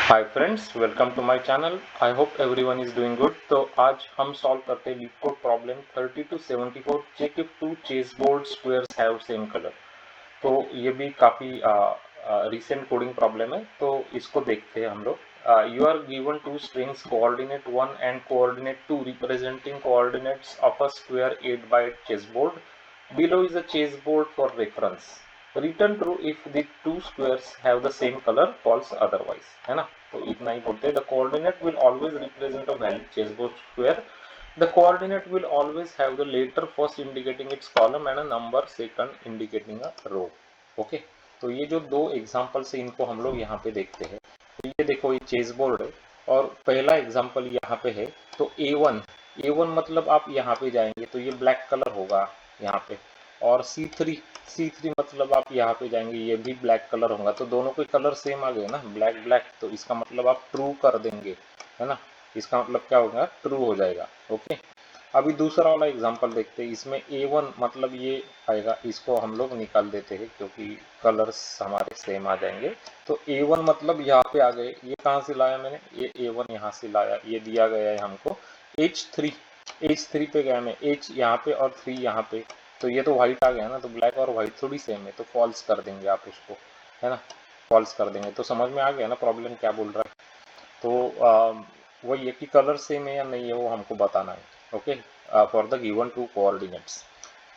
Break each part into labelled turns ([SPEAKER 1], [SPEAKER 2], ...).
[SPEAKER 1] Hi friends, welcome to my channel. I hope everyone is doing good. तो आज हम solve करते हैं LeetCode problem 30 to 74। Check if two chess board squares have same colour. तो ये भी काफ़ी रिसेंट कोडिंग प्रॉब्लम है, तो इसको देखते हैं हम लोग। You are given two strings coordinate 1 and coordinate 2 representing coordinates of a square 8 by 8 chessboard. Below is a chessboard for reference. Return true if the two squares have the same color, false otherwise, है ना। तो इतना ही बोलते हैं। The coordinate will always represent a valid chessboard square. The coordinate will always have the letter first indicating its column and a number second indicating a row. Okay, तो ये जो दो एग्जाम्पल से इनको हम लोग यहाँ पे देखते हैं। तो ये देखो, ये चेस बोर्ड है और पहला एग्जाम्पल यहाँ पे है। तो A1 मतलब आप यहाँ पे जाएंगे तो ये ब्लैक कलर होगा यहाँ पे, और C3 मतलब आप यहाँ पे जाएंगे ये भी ब्लैक कलर होगा। तो दोनों के कलर सेम आ गए ना, ब्लैक ब्लैक। तो इसका मतलब आप ट्रू कर देंगे, है ना। इसका मतलब क्या होगा, ट्रू हो जाएगा। ओके, अभी दूसरा वाला एग्जांपल देखते हैं। इसमें A1 मतलब ये आएगा, इसको हम लोग निकाल देते हैं क्योंकि कलर्स हमारे सेम आ जाएंगे। तो A1 मतलब यहाँ पे आ गए। ये कहाँ से लाया मैंने, ये A1 यहाँ से लाया। ये दिया गया है हमको H3 पे गया मैं, H यहाँ पे और 3 यहाँ पे। तो ये तो व्हाइट आ गया ना, तो ब्लैक और व्हाइट थोड़ी सेम है, तो फॉल्स कर देंगे आप उसको, है ना। फॉल्स कर देंगे। तो समझ में आ गया ना प्रॉब्लम क्या बोल रहा है। तो वही है कि कलर सेम है या नहीं है वो हमको बताना है। Okay, for the given two coordinates.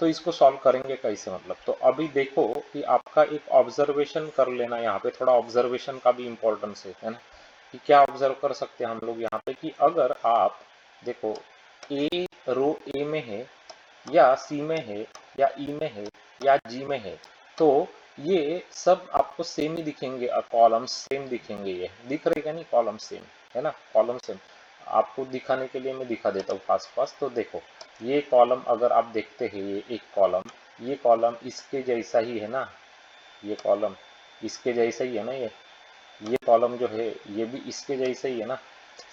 [SPEAKER 1] तो इसको सॉल्व करेंगे कैसे, मतलब तो अभी देखो कि आपका एक ऑब्जर्वेशन कर लेना। यहाँ पे थोड़ा ऑब्जर्वेशन का भी इम्पोर्टेंस है ना, कि क्या ऑब्जर्व कर सकते हैं हम लोग यहाँ पे, कि अगर आप देखो ए रो ए में है या सी में है या ई में है या जी में है, तो ये सब आपको सेम ही दिखेंगे। कॉलम सेम दिखेंगे, ये दिख रहे क्या नहीं, कॉलम सेम है ना, कॉलम सेम। आपको दिखाने के लिए मैं दिखा देता हूँ फास्ट फास्ट। तो देखो, ये कॉलम अगर आप देखते हैं, ये एक कॉलम, ये कॉलम इसके जैसा ही है ना, ये कॉलम इसके जैसा ही है ना, ये कॉलम जो है ये भी इसके जैसा ही है ना,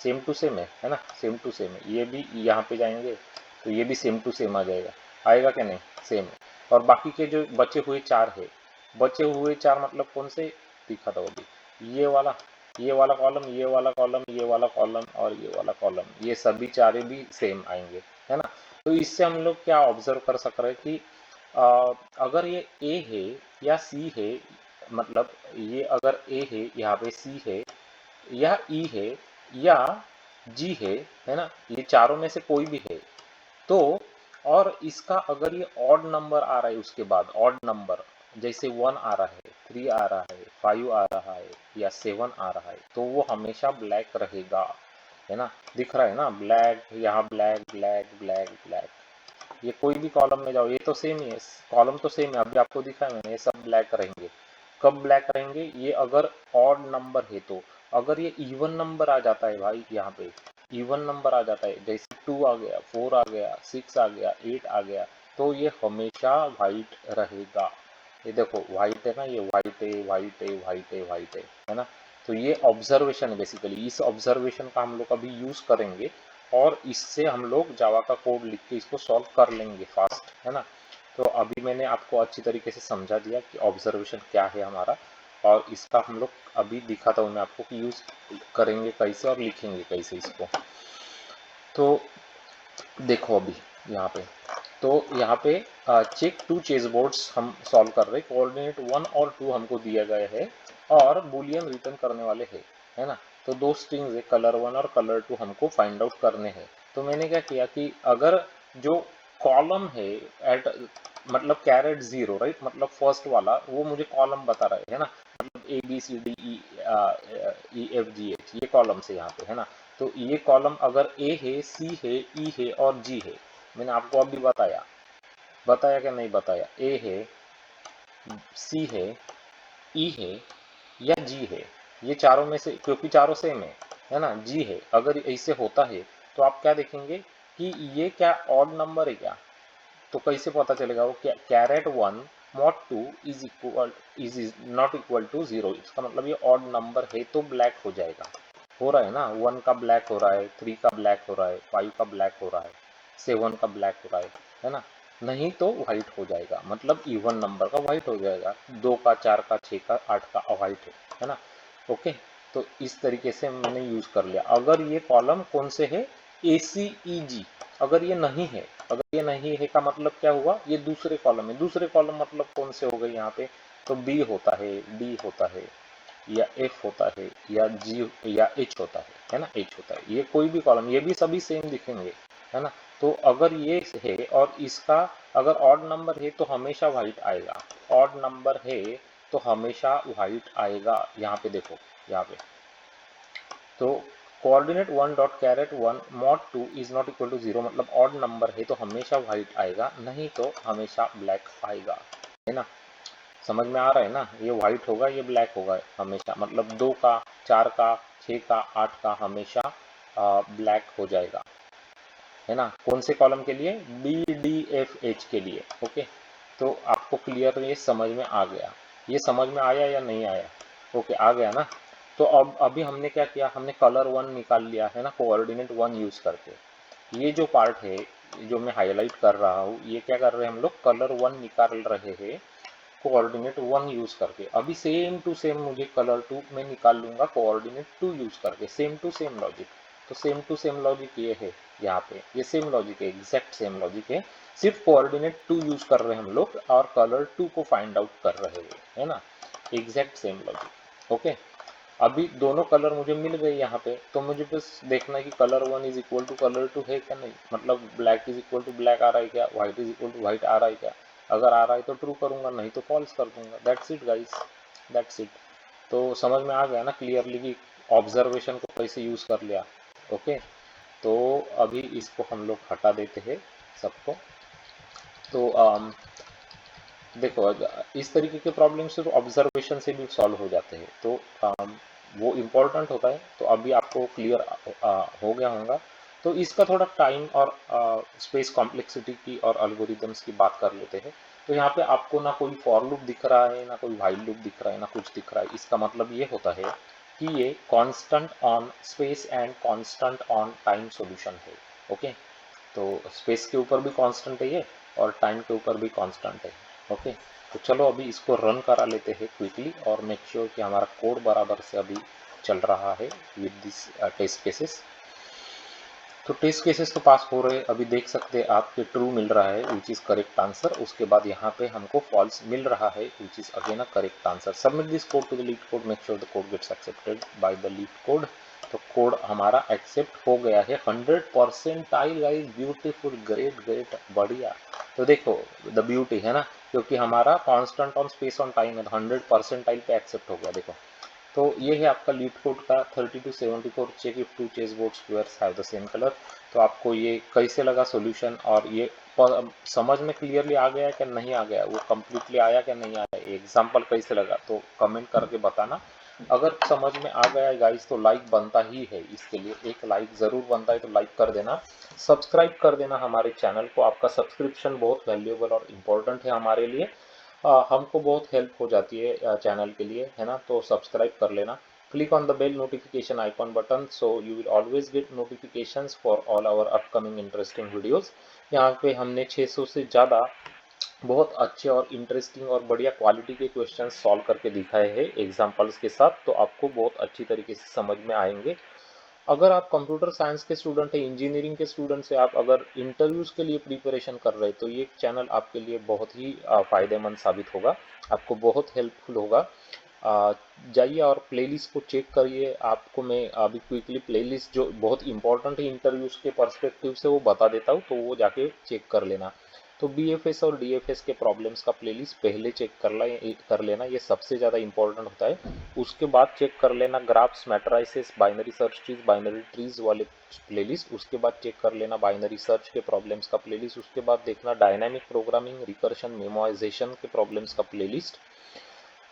[SPEAKER 1] सेम टू सेम है ना, सेम टू सेम है। ये भी यहाँ पे जाएंगे तो ये भी सेम टू सेम आ जाएगा, आएगा क्या नहीं, सेम है। और बाकी के जो बचे हुए चार है, बचे हुए चार मतलब कौन से दिखा था अभी, ये वाला कॉलम, ये वाला कॉलम, ये वाला कॉलम और ये वाला कॉलम, ये सभी चारे भी सेम आएंगे, है ना। तो इससे हम लोग क्या ऑब्जर्व कर सक रहे हैं कि अगर ये ए है या सी है, मतलब ये अगर ए है, यहाँ पे सी है या ई है या जी है ना, ये चारों में से कोई भी है, तो और इसका अगर ये ऑड नंबर आ रहा है, उसके बाद ऑड नंबर जैसे 1 आ रहा है, 3 आ रहा है, 5 आ रहा है या 7 आ रहा है, तो वो हमेशा ब्लैक रहेगा, है ना। दिख रहा है ना, ब्लैक, यहाँ ब्लैक ब्लैक ब्लैक ब्लैक। ये कोई भी कॉलम में जाओ ये तो सेम ही है, कॉलम तो सेम है। अभी आपको दिखा है मैंने, ये सब ब्लैक रहेंगे। कब ब्लैक रहेंगे, ये अगर ऑड नंबर है तो। अगर ये इवन नंबर आ जाता है भाई, यहाँ पे इवन नंबर आ जाता है, जैसे 2 आ गया, 4 आ गया, 6 आ गया, 8 आ गया, तो ये हमेशा वाइट रहेगा। ये देखो वाइट है ना, ये वाइट है, वाइट है, वाइट है, वाइट है ना। तो ये ऑब्जर्वेशन है बेसिकली। इस ऑब्जर्वेशन का हम लोग अभी यूज करेंगे और इससे हम लोग जावा का कोड लिख के इसको सॉल्व कर लेंगे फास्ट, है ना। तो अभी मैंने आपको अच्छी तरीके से समझा दिया कि ऑब्जर्वेशन क्या है हमारा, और इसका हम लोग अभी दिखाता हूँ मैं आपको कि यूज करेंगे कैसे और लिखेंगे कैसे इसको। तो देखो अभी यहाँ पे, तो यहाँ पे चेक टू चेस बोर्ड्स हम सॉल्व कर रहे हैं। कोऑर्डिनेट 1 और 2 हमको दिया गया है और बुलियन रिटर्न करने वाले हैं, है ना। तो दो स्ट्रिंग्स है, कलर 1 और कलर 2 हमको फाइंड आउट करने हैं। तो मैंने क्या किया कि अगर जो कॉलम है एट, मतलब कैरेट 0 राइट, मतलब फर्स्ट वाला वो मुझे कॉलम बता रहा है ना, मतलब ABCDE, EFGH ये कॉलम से यहाँ पे, है ना। तो ये कॉलम अगर ए है, सी है, ई है और जी है, मैंने आपको अभी बताया, बताया क्या नहीं बताया, ए है, सी है, ई है या जी है, ये चारों में से, क्योंकि चारों सेम है ना, जी है। अगर ऐसे होता है तो आप क्या देखेंगे कि ये क्या ऑड नंबर है क्या। तो कैसे पता चलेगा वो, क्या caret 1 mod 2 is not equal to 0, इसका मतलब ये ऑड नंबर है तो ब्लैक हो जाएगा। हो रहा है ना, 1 का ब्लैक हो रहा है, 3 का ब्लैक हो रहा है, 5 का ब्लैक हो रहा है, 7 का ब्लैक हो रहा है ना। नहीं तो व्हाइट हो जाएगा, मतलब इवन नंबर का व्हाइट हो जाएगा। 2 का, 4 का, 6 का, 8 का व्हाइट है ना। ओके, तो इस तरीके से मैंने यूज कर लिया। अगर ये कॉलम कौन से है, ACEG, अगर ये नहीं है, अगर ये नहीं है का मतलब क्या हुआ, ये दूसरे कॉलम है। दूसरे कॉलम मतलब कौन से हो गए यहाँ पे, तो B होता है, D होता है, या F होता है, या G या H होता है ना, H होता है। ये कोई भी कॉलम, ये भी सभी सेम दिखेंगे, है ना। तो अगर ये है और इसका अगर ऑड नंबर है तो हमेशा वाइट आएगा, ऑड नंबर है तो हमेशा वाइट आएगा। यहाँ पे देखो, यहाँ पे तो coordinate 1 dot caret 1 mod 2 is not equal to 0, मतलब ऑड नंबर है तो हमेशा वाइट आएगा, नहीं तो हमेशा ब्लैक आएगा, है ना। समझ में आ रहा है ना, ये व्हाइट होगा, ये ब्लैक होगा हमेशा, मतलब 2 का, 4 का, 6 का, 8 का हमेशा ब्लैक हो जाएगा, है ना। कौन से कॉलम के लिए, BDFH के लिए। ओके, तो आपको क्लियर ये समझ में आ गया, ये समझ में आया या नहीं आया, ओके आ गया ना। तो अब अभी हमने क्या किया, हमने कलर 1 निकाल लिया है ना, कोऑर्डिनेट 1 यूज करके। ये जो पार्ट है जो मैं हाईलाइट कर रहा हूँ, ये क्या कर रहे हैं हम लोग, कलर 1 निकाल रहे हैं कोऑर्डिनेट 1 यूज करके। अभी सेम टू सेम मुझे कलर 2 में निकाल लूंगा कोऑर्डिनेट 2 यूज करके, सेम टू सेम लॉजिक। तो सेम टू सेम लॉजिक ये है, यहाँ पे ये सेम लॉजिक है, एग्जैक्ट सेम लॉजिक है, सिर्फ कोऑर्डिनेट 2 यूज कर रहे हैं हम लोग और कलर 2 को फाइंड आउट कर रहे हैं, है ना, एग्जैक्ट सेम लॉजिक। ओके, अभी दोनों कलर मुझे मिल गए यहाँ पे, तो मुझे बस देखना है कि colour 1 is equal to colour 2 है क्या नहीं, मतलब black is equal to black आ रहा है क्या, white is equal to white आ रहा है क्या। अगर आ रहा है तो ट्रू करूंगा, नहीं तो फॉल्स कर दूंगा। That's it guys, that's it. तो समझ में आ गया ना क्लियरली कि ऑब्जर्वेशन को कैसे यूज कर लिया। ओके, तो अभी इसको हम लोग हटा देते हैं सबको। तो देखो इस तरीके के प्रॉब्लम सिर्फ ऑब्जर्वेशन से भी सॉल्व हो जाते हैं, तो वो इम्पोर्टेंट होता है। तो अभी आपको क्लियर हो गया होगा। तो इसका थोड़ा टाइम और स्पेस कॉम्प्लेक्सिटी की और अल्गोरिदम्स की बात कर लेते हैं। तो यहाँ पे आपको ना कोई फॉर लूप दिख रहा है, ना कोई व्हाइल लूप दिख रहा है, ना कुछ दिख रहा है। इसका मतलब ये होता है कि ये constant on space and constant on time solution है। ओके, तो स्पेस के ऊपर भी कांस्टेंट है ये, और टाइम के ऊपर भी कांस्टेंट है। ओके, तो चलो अभी इसको रन करा लेते हैं क्विकली और मेक श्योर कि हमारा कोड बराबर से अभी चल रहा है विद दिस टेस्ट केसेस। तो टेस्ट केसेस तो पास हो रहे, अभी देख सकते हैं आप कि ट्रू मिल रहा है विच इज करेक्ट आंसर, उसके बाद यहाँ पे हमको फॉल्स मिल रहा है which is again a correct answer. Submit this code to the LeetCode, make sure the code gets accepted by the LeetCode. तो कोड हमारा एक्सेप्ट हो गया है 100%। गाइस ब्यूटीफुल, ग्रेट ग्रेट, बढ़िया। तो देखो द ब्यूटी है ना, क्योंकि हमारा constant on space on time है, 100% पे एक्सेप्ट हो गया। देखो, तो ये है आपका लीड कोड का 30 to 74 check if two chess board squares have the same colour. तो आपको ये कैसे लगा सॉल्यूशन, और ये समझ में क्लियरली आ गया कि नहीं आ गया, वो कम्प्लीटली आया कि नहीं आया, एग्जाम्पल कैसे लगा, तो कमेंट करके बताना। अगर समझ में आ गया गाइस तो लाइक बनता ही है, इसके लिए एक लाइक जरूर बनता है, तो लाइक कर देना, सब्सक्राइब कर देना हमारे चैनल को। आपका सब्सक्रिप्शन बहुत वैल्यूएबल और इम्पोर्टेंट है हमारे लिए, हमको बहुत हेल्प हो जाती है चैनल के लिए, है ना। तो सब्सक्राइब कर लेना, click on the bell notification icon button, so you will always get notifications for all our upcoming interesting videos. यहाँ पे हमने 600 से ज़्यादा बहुत अच्छे और इंटरेस्टिंग और बढ़िया क्वालिटी के क्वेश्चंस सॉल्व करके दिखाए हैं एग्जांपल्स के साथ, तो आपको बहुत अच्छी तरीके से समझ में आएंगे। अगर आप कंप्यूटर साइंस के स्टूडेंट हैं, इंजीनियरिंग के स्टूडेंट से आप अगर इंटरव्यूज के लिए प्रिपरेशन कर रहे हैं, तो ये चैनल आपके लिए बहुत ही फायदेमंद साबित होगा, आपको बहुत हेल्पफुल होगा। जाइए और प्लेलिस्ट को चेक करिए, आपको मैं अभी क्विकली प्लेलिस्ट जो बहुत इंपॉर्टेंट है इंटरव्यूज के पर्सपेक्टिव से वो बता देता हूँ, तो वो जाके चेक कर लेना। तो BFS और DFS के प्रॉब्लम्स का प्लेलिस्ट पहले चेक कर लेना, ये सबसे ज़्यादा इंपॉर्टेंट होता है। उसके बाद चेक कर लेना graphs, matrices, binary search trees, binary trees वाले प्लेलिस्ट। उसके बाद चेक कर लेना बाइनरी सर्च के प्रॉब्लम्स का प्लेलिस्ट। उसके बाद देखना डायनामिक प्रोग्रामिंग, रिकर्शन, मेमोराइजेशन के प्रॉब्लम्स का प्लेलिस्ट।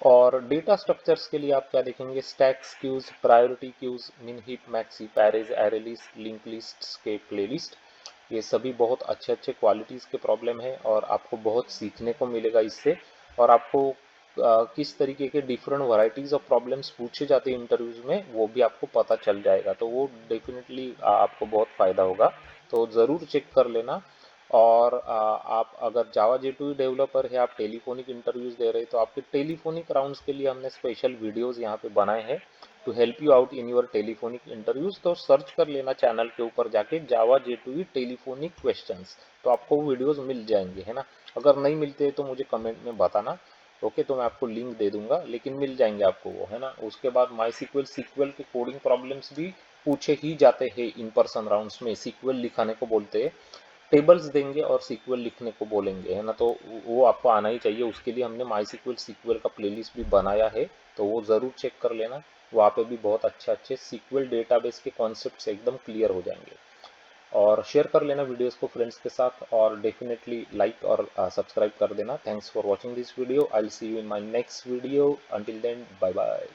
[SPEAKER 1] और डेटा स्ट्रक्चर्स के लिए आप क्या देखेंगे, स्टैक्स, क्यूज, प्रायोरिटी क्यूज, मिन, heap, maxi, Perez, array list, link lists के प्लेलिस्ट। ये सभी बहुत अच्छे अच्छे क्वालिटीज़ के प्रॉब्लम है और आपको बहुत सीखने को मिलेगा इससे। और आपको किस तरीके के डिफरेंट वैरायटीज ऑफ प्रॉब्लम्स पूछे जाते हैं इंटरव्यूज में, वो भी आपको पता चल जाएगा, तो वो डेफिनेटली आपको बहुत फ़ायदा होगा। तो ज़रूर चेक कर लेना। और आप अगर जावा J2 डेवलपर है, आप टेलीफोनिक इंटरव्यूज दे रहे हैं, तो आपके टेलीफोनिक राउंड्स के लिए हमने स्पेशल वीडियोस यहाँ पे बनाए हैं, to help you out in your telephonic interviews. तो सर्च कर लेना चैनल के ऊपर जाके जावा J2E टेलीफोनिक क्वेश्चंस, तो आपको वो वीडियोस मिल जाएंगे, है ना। अगर नहीं मिलते तो मुझे कमेंट में बताना, ओके। तो मैं आपको लिंक दे दूंगा, लेकिन मिल जाएंगे आपको वो, है ना। उसके बाद माई सीक्वल के कोडिंग प्रॉब्लम्स भी पूछे ही जाते हैं इन पर्सन राउंड्स में। सीक्वल लिखाने को बोलते हैं, टेबल्स देंगे और सीक्वल लिखने को बोलेंगे, है ना। तो वो आपको आना ही चाहिए। उसके लिए हमने माई सीक्वल का प्लेलिस्ट भी बनाया है, तो वो ज़रूर चेक कर लेना। वहाँ पे भी बहुत अच्छे अच्छे सीक्वल डेटाबेस के कॉन्सेप्ट्स एकदम क्लियर हो जाएंगे। और शेयर कर लेना वीडियोस को फ्रेंड्स के साथ, और डेफिनेटली लाइक और सब्सक्राइब कर देना। Thanks for watching this video. I will see you in my next video. Until then, bye bye.